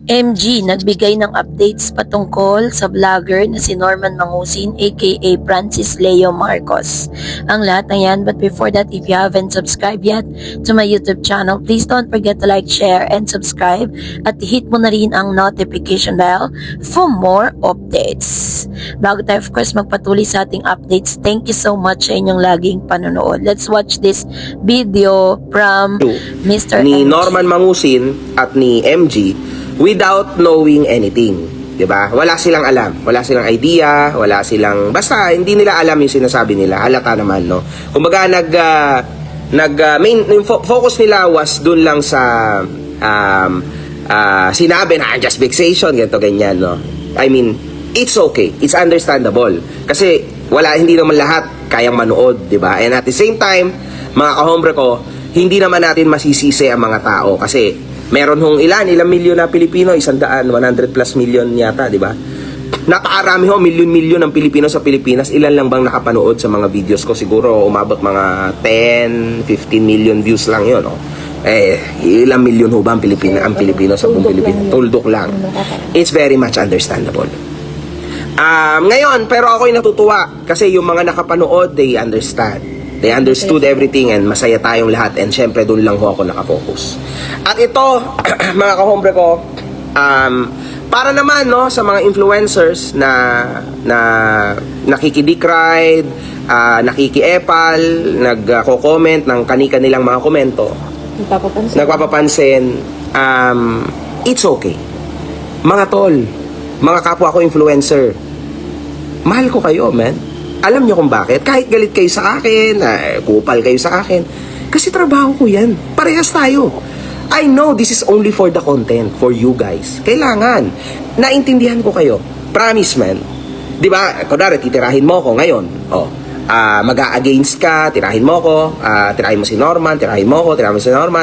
MG nagbigay ng updates patungkol sa vlogger na si Norman Mangusin aka Francis Leo Marcos. Ang lahat na yan, but before that, if you haven't subscribed yet to my YouTube channel, please don't forget to like, share, and subscribe at hit mo na rin ang notification bell for more updates. Bago tayo of course magpatuloy sa ating updates, thank you so much sa inyong laging panonood. Let's watch this video from Mr. ni MG. Norman Mangusin at ni MG without knowing anything. 'Di ba? Wala silang alam, wala silang idea, wala silang basta hindi nila alam yung sinasabi nila. Halata naman, no. Kumbaga main focus nila was dun lang sa sinabi na just vexation, ganito ganyan, no. I mean, it's okay. It's understandable. Kasi hindi naman lahat kayang manood, 'di ba? And at the same time, mga kahombre ko, hindi naman natin masisisi ang mga tao kasi meron ilang milyon na Pilipino, 100 plus million yata, di ba? Napakarami milyon ng Pilipino sa Pilipinas. Ilan lang bang nakapanood sa mga videos ko? Siguro umabot mga 10, 15 million views lang yun, no? Ilang milyon ba ang Pilipino sa buong Pilipinas? Tuldok lang. It's very much understandable. Ngayon, pero ako'y natutuwa kasi yung mga nakapanood, they understand. They understood everything and masaya tayong lahat, and syempre doon lang ako nakafocus. At ito, mga kahombre ko, para naman, no, sa mga influencers na nakikidikride, nakikiepal, nagko-comment ng kani-kanilang mga komento, nagpapapansin, it's okay. Mga tol, mga kapwa ko influencer, mahal ko kayo, man. Alam nyo kung bakit? Kahit galit kayo sa akin, kupal kayo sa akin, kasi trabaho ko yan. Parehas tayo. I know this is only for the content, for you guys. Kailangan. Naintindihan ko kayo. Promise, man. Diba? Kunwari, titirahin mo ko ngayon. Mag-a-against ka, tirahin mo ko, tirahin mo si Norman,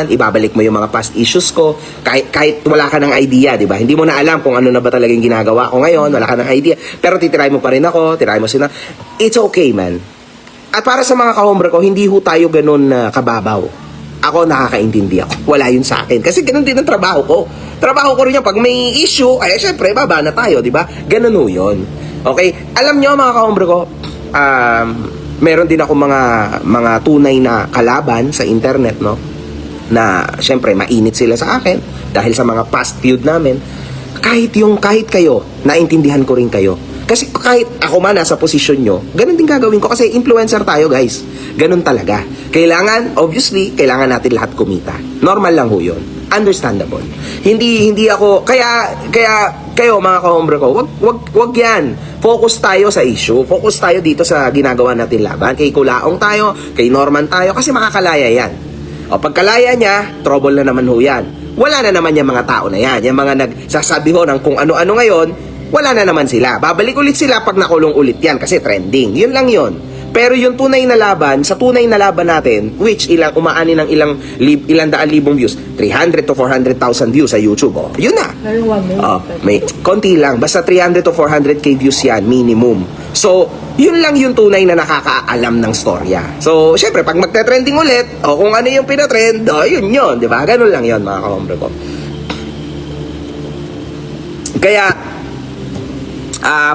ibabalik mo yung mga past issues ko, kahit wala ka ng idea, di ba? Hindi mo na alam kung ano na ba talagang ginagawa ko ngayon, wala ka ng idea, pero titirahin mo pa rin ako, tirahin mo si Norman. It's okay, man. At para sa mga kahombre ko, hindi ho tayo ganun kababaw. Ako nakakaintindi ako. Wala yun sa akin. Kasi ganun din ang trabaho ko. Trabaho ko rin yan. Pag may issue, syempre, baba na tayo, di ba? Ganun ho yun. Okay? Alam nyo, mga kahombre ko, meron din ako mga tunay na kalaban sa internet, no, na syempre mainit sila sa akin dahil sa mga past feud namin. Kahit kayo, naintindihan ko rin kayo, kasi kahit ako man nasa posisyon nyo, ganun din gagawin ko kasi influencer tayo, guys. Ganun talaga. Obviously kailangan natin lahat kumita. Normal lang ho yun. Understandable. Hindi ako kaya kayo, mga kahombre ko, wag yan. Focus tayo sa issue. Focus tayo dito sa ginagawa natin laban. Kay Kulaong tayo, kay Norman tayo, kasi makakalaya yan. O pagkalaya niya, trouble na naman ho yan. Wala na naman yung mga tao na yan. Yung mga nagsasabi ho ng kung ano-ano ngayon, wala na naman sila. Babalik ulit sila pag nakulong ulit yan kasi trending. Yun lang yun. Pero yung tunay na laban, sa tunay na laban natin, which umaani ng ilang daan libong views, 300 to 400,000 views sa YouTube, yun na. May konti lang, basta 300 to 400k views yan, minimum. So, yun lang yung tunay na nakakaalam ng storya. So, syempre, pag magte-trending ulit, kung ano yung pinatrend, yun, di ba? Ganun lang yun, mga kahombre ko. Kaya,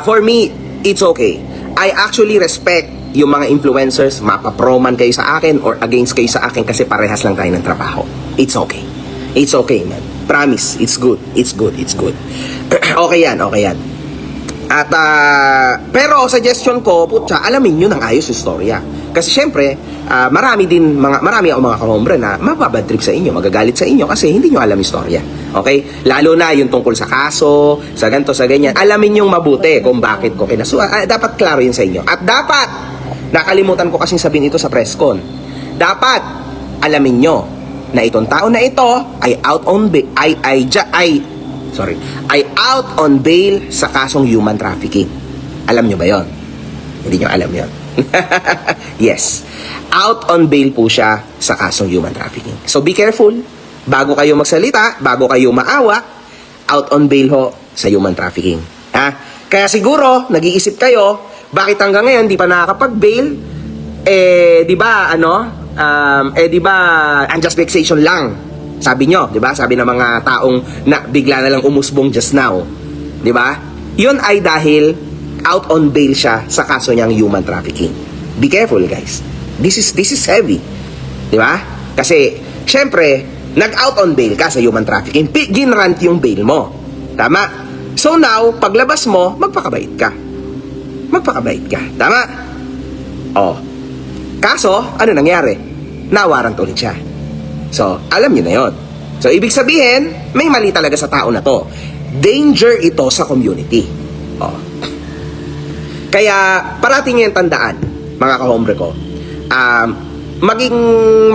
for me, it's okay. I actually respect yung mga influencers, mapaproman kayo sa akin or against kayo sa akin kasi parehas lang tayo ng trabaho. It's okay. It's okay, man. Promise. It's good. Okay yan. At, pero suggestion ko, alamin nyo ng ayos yung storya. Kasi syempre, marami ako mga kahombre na mababad trip sa inyo, magagalit sa inyo kasi hindi nyo alam yung storya. Okay? Lalo na yung tungkol sa kaso, sa ganito, sa ganyan. Alamin nyo mabuti kung bakit ko kinasuhan. Dapat klaro yun sa inyo. At dapat, nakalimutan ko kasing sabihin ito sa press con, dapat alamin nyo na itong tao na ito ay out on bail sa kasong human trafficking. Alam nyo ba yon? Hindi nyo alam yon. Yes, out on bail po siya sa kasong human trafficking. So be careful bago kayo magsalita, bago kayo maawa. Out on bail ho sa human trafficking. Kaya siguro nag-iisip kayo, bakit hanggang ngayon di pa nakakapag-bail? Di ba unjust vexation lang. Sabi nyo, di ba? Sabi ng mga taong na bigla na lang umusbong just now. Di ba? Yun ay dahil out on bail siya sa kaso niyang human trafficking. Be careful, guys. This is heavy. Di ba? Kasi, syempre, nag-out on bail ka sa human trafficking. Ginrant yung bail mo. Tama? So now, paglabas mo, magpakabait ka. Magpakabait ka. Tama? Oh. Kaso, ano nangyari? Nawarant ulit siya. So, alam niyo na yon. So, ibig sabihin, may mali talaga sa tao na to. Danger ito sa community. Oh. Kaya, parating niyo yung tandaan, mga kahombre ko. Maging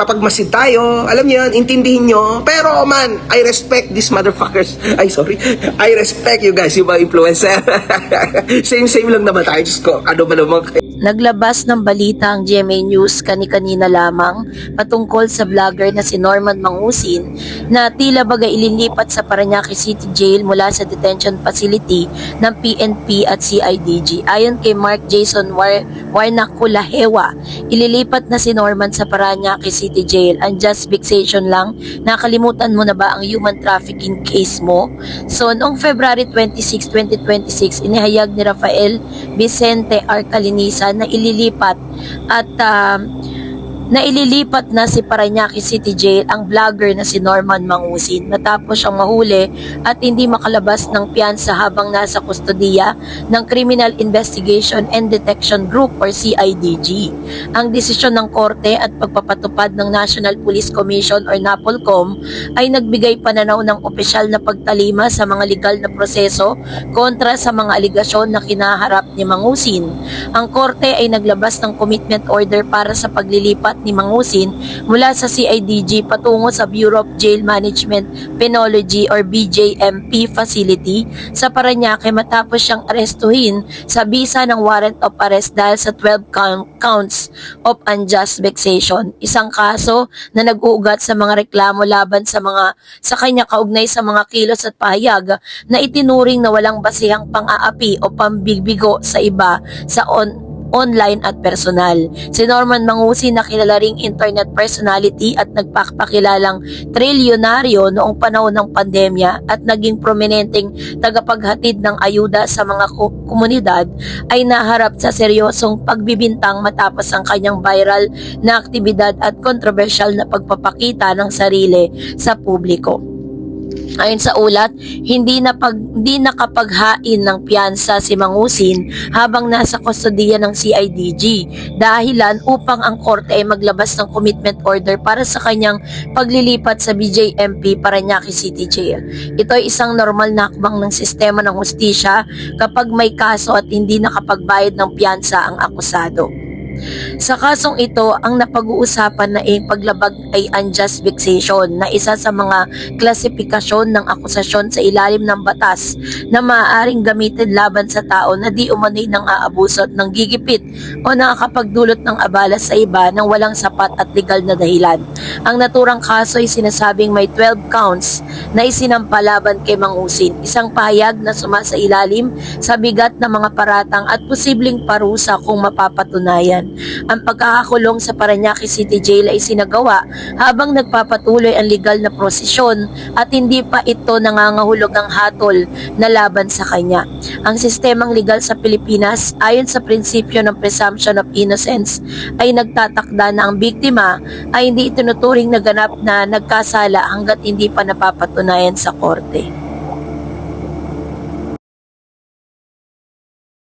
mapagmasid tayo, alam niyo yan, intindihin niyo. Pero man, I respect these motherfuckers. I respect you guys, yung mga influencer. Same lang naman tayo. Diyos ko, ano ba naman kayo? Naglabas ng balita ang GMA News kani-kanina lamang patungkol sa vlogger na si Norman Mangusin na tila bagay ililipat sa Parañaque City Jail mula sa detention facility ng PNP at CIDG. Ayon kay Mark Jason Warnaculahewa, ililipat na si Norman sa Parañaque City Jail. Ang just vexation lang, nakalimutan mo na ba ang human trafficking case mo? So, noong February 26, 2026, inihayag ni Rafael Vicente Arcalinisa na ililipat na si Parañaque City Jail ang vlogger na si Norman Mangusin matapos siyang mahuli at hindi makalabas ng piyansa habang nasa kustodiya ng Criminal Investigation and Detection Group or CIDG. Ang desisyon ng korte at pagpapatupad ng National Police Commission or NAPOLCOM ay nagbigay pananaw ng opisyal na pagtalima sa mga legal na proseso kontra sa mga aligasyon na kinaharap ni Mangusin. Ang korte ay naglabas ng commitment order para sa paglilipat ni Mangusin mula sa CIDG patungo sa Bureau of Jail Management Penology or BJMP facility sa Parañaque matapos siyang arestuhin sa bisa ng warrant of arrest dahil sa 12 counts of unjust vexation. Isang kaso na nag-uugat sa mga reklamo laban sa kanya kaugnay sa mga kilos at pahayag na itinuring na walang basihang pang-aapi o pambigbigo sa iba sa online at personal. Si Norman Mangusin na kilala ring internet personality at nagpapakilalang trilyonaryo noong panahon ng pandemya at naging prominenteng tagapaghatid ng ayuda sa mga komunidad ay naharap sa seryosong pagbibintang matapos ang kanyang viral na aktibidad at kontrobersyal na pagpapakita ng sarili sa publiko. Ayon sa ulat, hindi nakapaghain ng piyansa si Mangusin habang nasa kustodiya ng CIDG dahilan upang ang korte ay maglabas ng commitment order para sa kanyang paglilipat sa BJMP Parañaque City Jail. Ito ay isang normal na hakbang ng sistema ng hustisya kapag may kaso at hindi nakapagbayad ng piyansa ang akusado. Sa kasong ito, ang napag-uusapan na paglabag ay unjust vexation na isa sa mga klasifikasyon ng akusasyon sa ilalim ng batas na maaaring gamitin laban sa tao na di umano'y nang aabuso at nang gigipit o nakakapagdulot ng abala sa iba nang walang sapat at legal na dahilan. Ang naturang kaso ay sinasabing may 12 counts na isinampa laban kay Mangusin, isang pahayag na sumasailalim sa bigat ng mga paratang at posibleng parusa kung mapapatunayan. Ang pagkakakulong sa Parañaque City Jail ay sinagawa habang nagpapatuloy ang legal na prosesyon at hindi pa ito nangangahulog ang hatol na laban sa kanya. Ang sistemang legal sa Pilipinas ayon sa prinsipyo ng presumption of innocence ay nagtatakda na ang biktima ay hindi itinuturing na ganap na nagkasala hanggat hindi pa napapatunayan sa korte.